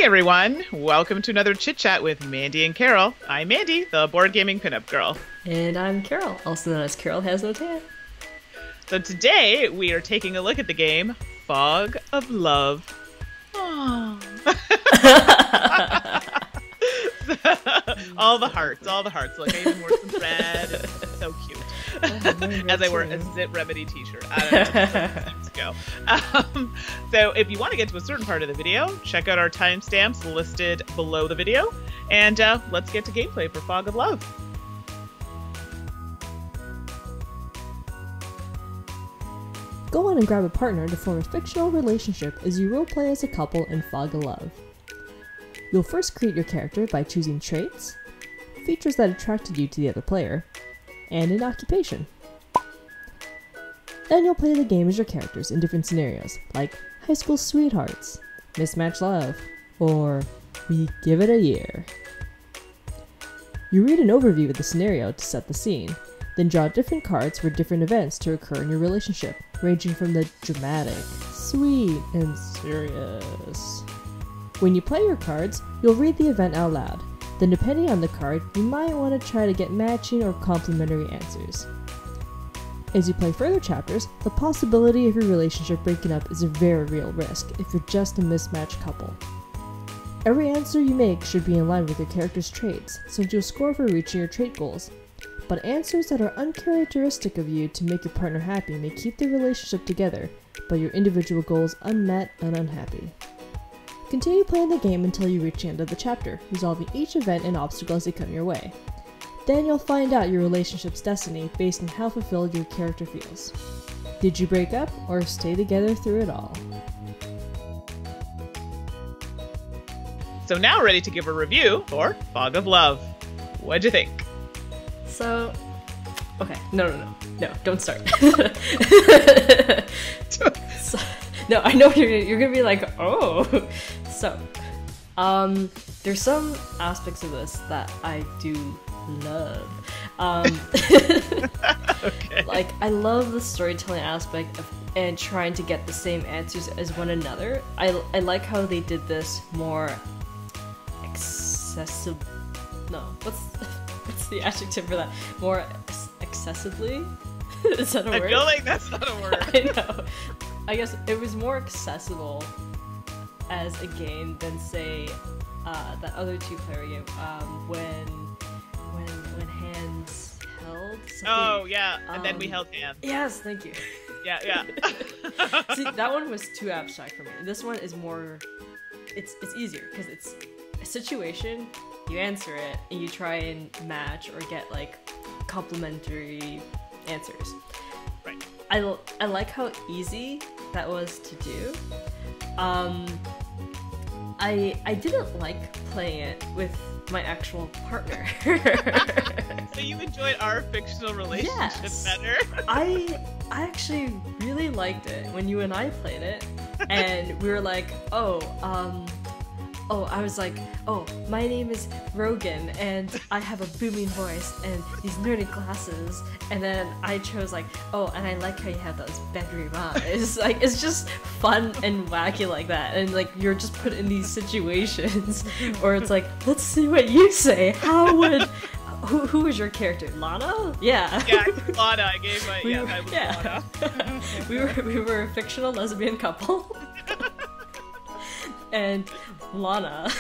everyone, welcome to another Chit Chat with Mandi and Caryl. I'm Mandi, the board gaming pinup girl. And I'm Caryl, also known as Caryl Has No Tan. So today we are taking a look at the game Fog of Love. Oh. all the hearts. Look, I even wore some red. It's so cute. As I wear a Zit Remedy t-shirt. I don't know. Let's go. So if you want to get to a certain part of the video, check out our timestamps listed below the video. And let's get to gameplay for Fog of Love. Go on and grab a partner to form a fictional relationship as you roleplay as a couple in Fog of Love. You'll first create your character by choosing traits, features that attracted you to the other player, and an occupation. Then you'll play the game as your characters in different scenarios, like high school sweethearts, mismatched love, or we give it a year. You read an overview of the scenario to set the scene, then draw different cards for different events to occur in your relationship, ranging from the dramatic, sweet, and serious. When you play your cards, you'll read the event out loud. Then depending on the card, you might want to try to get matching or complementary answers. As you play further chapters, the possibility of your relationship breaking up is a very real risk if you're just a mismatched couple. Every answer you make should be in line with your character's traits, since you'll score for reaching your trait goals. But answers that are uncharacteristic of you to make your partner happy may keep the relationship together, but your individual goals unmet and unhappy. Continue playing the game until you reach the end of the chapter, resolving each event and obstacle as they come your way. Then you'll find out your relationship's destiny based on how fulfilled your character feels. Did you break up or stay together through it all? So now ready to give a review for Fog of Love. What'd you think? So, okay, no, don't start. So, no, I know you're gonna be like, oh. So, there's some aspects of this that I do love. Okay. Like, I love the storytelling aspect of and trying to get the same answers as one another. I like how they did this more accessible. No, what's the adjective for that? More accessibly? Is that a word? I feel like that's not a word. I know. I guess it was more accessible as a game than, say, that other two-player game, when hands held something. Oh, yeah, and then we held hands. Yes, thank you. Yeah. See, that one was too abstract for me. This one is more, it's easier, because it's a situation, you answer it, and you try and match or get, like, complementary answers. Right. I like how easy that was to do. I didn't like playing it with my actual partner. So you enjoyed our fictional relationship better? I actually really liked it when you and I played it, and we were like, I was like, my name is Rogan, and I have a booming voice, and these nerdy glasses, and then I chose like, and I like how you have those bedroom eyes. Like, it's just fun and wacky like that, and like, you're just put in these situations, or it's like, let's see what you say, how would... Who was your character? Lana? Yeah. Yeah, Lana. I gave my... I was Lana. we were a fictional lesbian couple. And Lana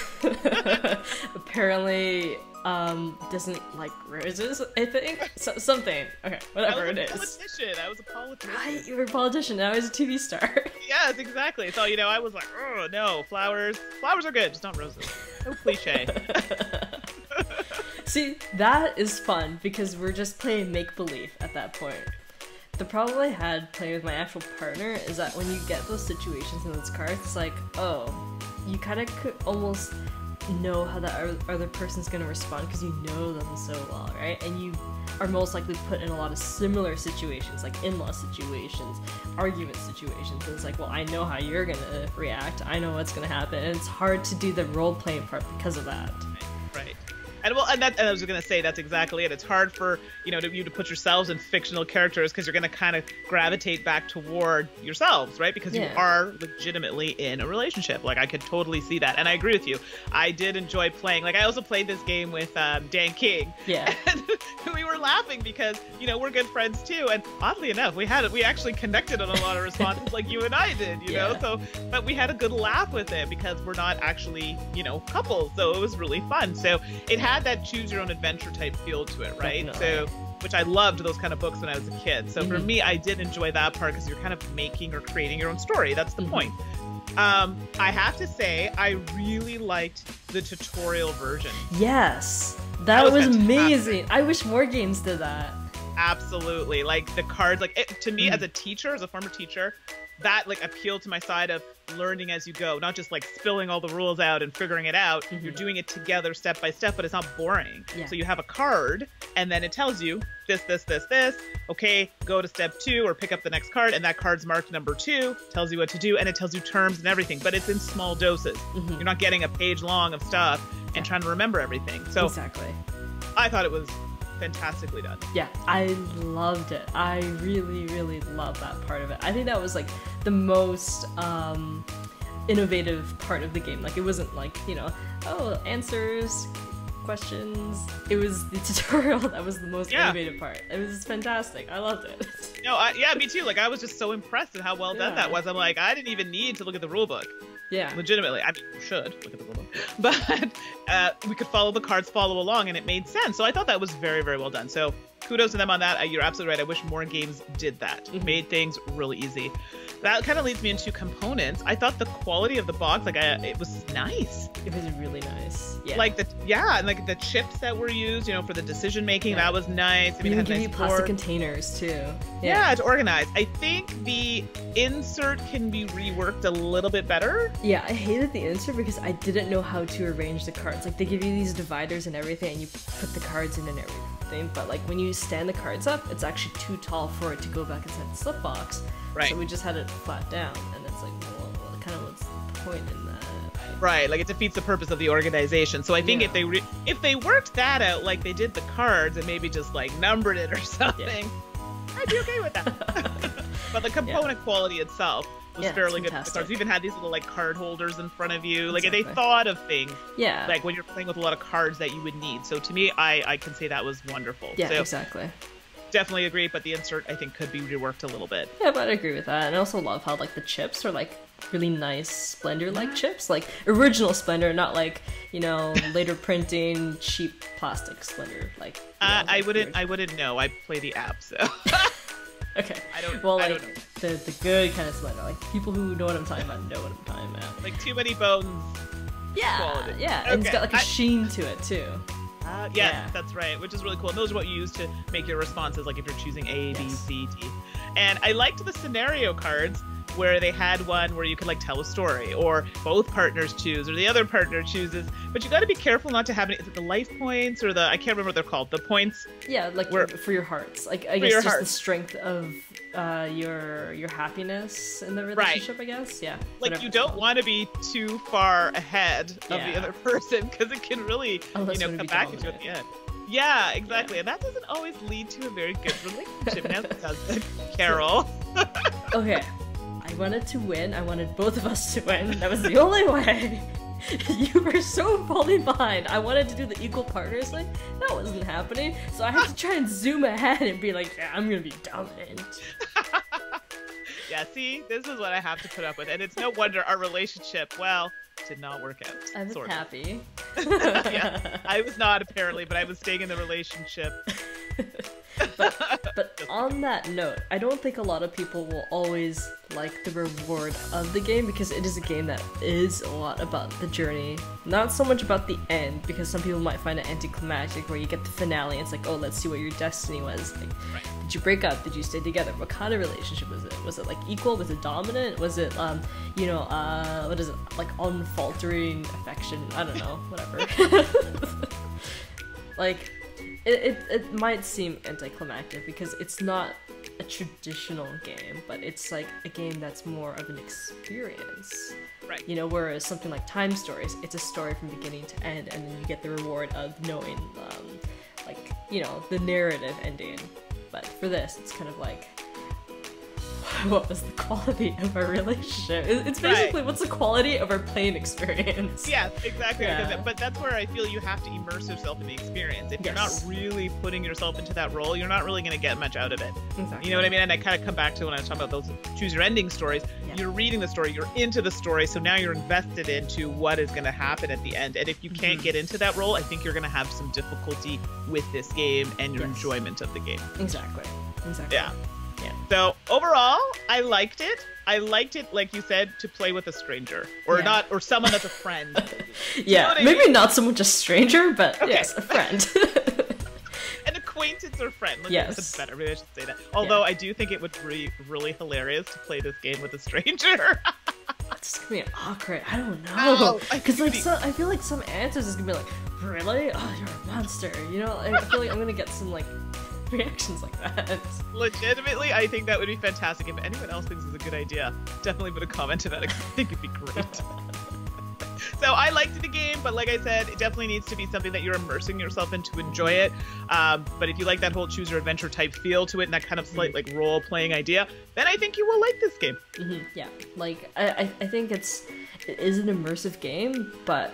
apparently doesn't like roses, I think. Something. Okay, whatever it is. I was a politician. Right, you were a politician, now he's a TV star. Yes, exactly. So, I was like, oh, no, flowers. Flowers are good, just not roses. So cliche. See, that is fun, because we're just playing make-believe at that point. The problem I had playing with my actual partner is that when you get those situations in those cards, it's like, you kind of could almost know how the other person's going to respond because you know them so well, right? And you are most likely put in a lot of similar situations, like in-law situations, argument situations. And it's like, well, I know how you're going to react. I know what's going to happen. And it's hard to do the role-playing part because of that. Right. And I was gonna say that's exactly it. It's hard for you to put yourselves in fictional characters because you're gonna kind of gravitate back toward yourselves, right? Because you are legitimately in a relationship. Like I could totally see that, and I agree with you. I did enjoy playing. Like I also played this game with Dan King. Yeah. And we were laughing because we're good friends too, and oddly enough, we actually connected on a lot of responses like you and I did. You know, so but we had a good laugh with it because we're not actually couples, so it was really fun. So it had that choose your own adventure type feel to it, right? Definitely. So which I loved those kind of books when I was a kid. So for me, I did enjoy that part because you're kind of making or creating your own story. That's the point. I have to say, I really liked the tutorial version. Yes, that was amazing. I wish more games did that. Absolutely. Like the cards, to me as a teacher, as a former teacher, that appealed to my side of learning as you go, not just spilling all the rules out and figuring it out. You're doing it together step by step, but it's not boring. So you have a card and then it tells you this. Okay, go to step 2 or pick up the next card, and that card's marked number 2, tells you what to do, and it tells you terms and everything, but it's in small doses. You're not getting a page long of stuff and trying to remember everything. So exactly. I thought it was fantastically done. Yeah, I loved it. I really, really love that part of it. I think that was the most innovative part of the game. It wasn't answers, questions. It was the tutorial that was the most innovative part. It was fantastic. I loved it. No, me too. I was just so impressed at how well done that was. I'm I didn't even need to look at the rule book. Yeah. Legitimately. I mean, you should look at the rule book. But we could follow the cards, follow along, and it made sense. So I thought that was very, very well done. So kudos to them on that. You're absolutely right. I wish more games did that. Made things really easy. That kind of leads me into components. I thought the quality of the box, it was nice. It was really nice. Yeah. And the chips that were used, for the decision making, that was nice. I mean, it had give nice you plastic containers too. Yeah, it's organized. I think the insert can be reworked a little bit better. Yeah, I hated the insert because I didn't know how to arrange the cards. They give you these dividers and everything, and you put the cards in and everything. But when you stand the cards up, it's actually too tall for it to go back inside the slip box. Right. So we just had it flat down, and it's well, kind of what's the point in that? Right, it defeats the purpose of the organization. So I think if they worked that out like they did the cards and maybe just numbered it or something, I'd be okay with that. But the component quality itself was fairly good. The cards. We even had these little card holders in front of you. They thought of things. Yeah. When you're playing with a lot of cards that you would need. So to me, I can say that was wonderful. Yeah, so, exactly. Definitely agree, but the insert I think could be reworked a little bit. Yeah, but I agree with that. And I also love how the chips are really nice Splendor chips, original Splendor, not later printing cheap plastic Splendor. I wouldn't know. I play the app, so. Okay. I don't know. The good kind of Splendor, people who know what I'm talking about know what I'm talking about. Too many bones. Yeah. Quality. Yeah. Okay. And it's got a sheen to it too. Yes, that's right, which is really cool. And those are what you use to make your responses, if you're choosing A, B, C, D. And I liked the scenario cards where they had one where you could tell a story, or both partners choose, or the other partner chooses. But you got to be careful not to have is it the life points or I can't remember what they're called. The points. Yeah, for your hearts. I guess just the strength of your happiness in the relationship. Right. I guess. Yeah. You don't want to be too far ahead of the other person because it can really come back at you at the end. Yeah, exactly. Yeah. And that doesn't always lead to a very good relationship. Now it does, Caryl. Okay. I wanted to win. I wanted both of us to win. That was the only way. You were so falling behind. I wanted to do the equal partners thing. That wasn't happening. So I had to try and zoom ahead and be yeah, I'm going to be dominant. Yeah, see? This is what I have to put up with. And it's no wonder our relationship, did not work out. I was happy. Yeah, I was not apparently, but I was staying in the relationship. But on that note, I don't think a lot of people will always like the reward of the game because it is a game that is a lot about the journey, not so much about the end, because some people might find it anticlimactic where you get the finale and it's oh, let's see what your destiny was. Right. Did you break up? Did you stay together? What kind of relationship was it? Was it equal? Was it dominant? Was it what is it, unfaltering affection? I don't know, whatever. It might seem anticlimactic because it's not a traditional game, but it's a game that's more of an experience. Right. You know, whereas something like Time Stories, it's a story from beginning to end, and then you get the reward of knowing, like, you know, the narrative ending. But for this, it's kind of like, what was the quality of our relationship? It's basically, what's the quality of our playing experience? Yes, exactly. Yeah. But that's where I feel you have to immerse yourself in the experience. If you're not really putting yourself into that role, you're not really going to get much out of it. Exactly. You know what I mean? And I kind of come back to when I was talking about those choose your ending stories. Yeah. You're reading the story, you're into the story, so now you're invested into what is going to happen at the end. And if you can't get into that role, I think you're going to have some difficulty with this game and your enjoyment of the game. Exactly. Yeah. Yeah. So overall, I liked it. I liked it, like you said, to play with a stranger or not, or someone that's a friend. Yeah, maybe not someone just stranger, but yes, a friend. An acquaintance or friend. Yes. That's better. Maybe I should say that. Although I do think it would be really hilarious to play this game with a stranger. It's gonna be awkward. I don't know. Oh, Because I feel like some answers is gonna be like, really? Oh, you're a monster. You know, I feel like I'm gonna get some like reactions like that. Legitimately, I think that would be fantastic. If anyone else thinks it's a good idea, definitely put a comment to that. I think it'd be great. So I liked the game, but like I said, it definitely needs to be something that you're immersing yourself in to enjoy it. But if you like that whole choose your adventure type feel to it and that kind of slight like role playing idea, then I think you will like this game. Yeah, like I think it is an immersive game, but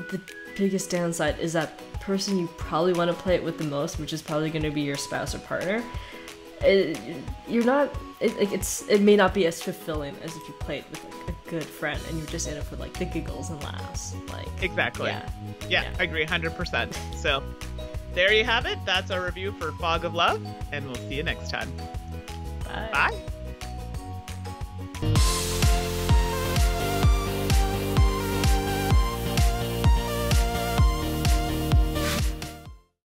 the biggest downside is that person you probably want to play it with the most, which is probably going to be your spouse or partner. It may not be as fulfilling as if you played with like a good friend and you're just in it for like the giggles and laughs. Like exactly. Yeah, I agree 100%. So there you have it. That's our review for Fog of Love, and we'll see you next time. Bye. Bye.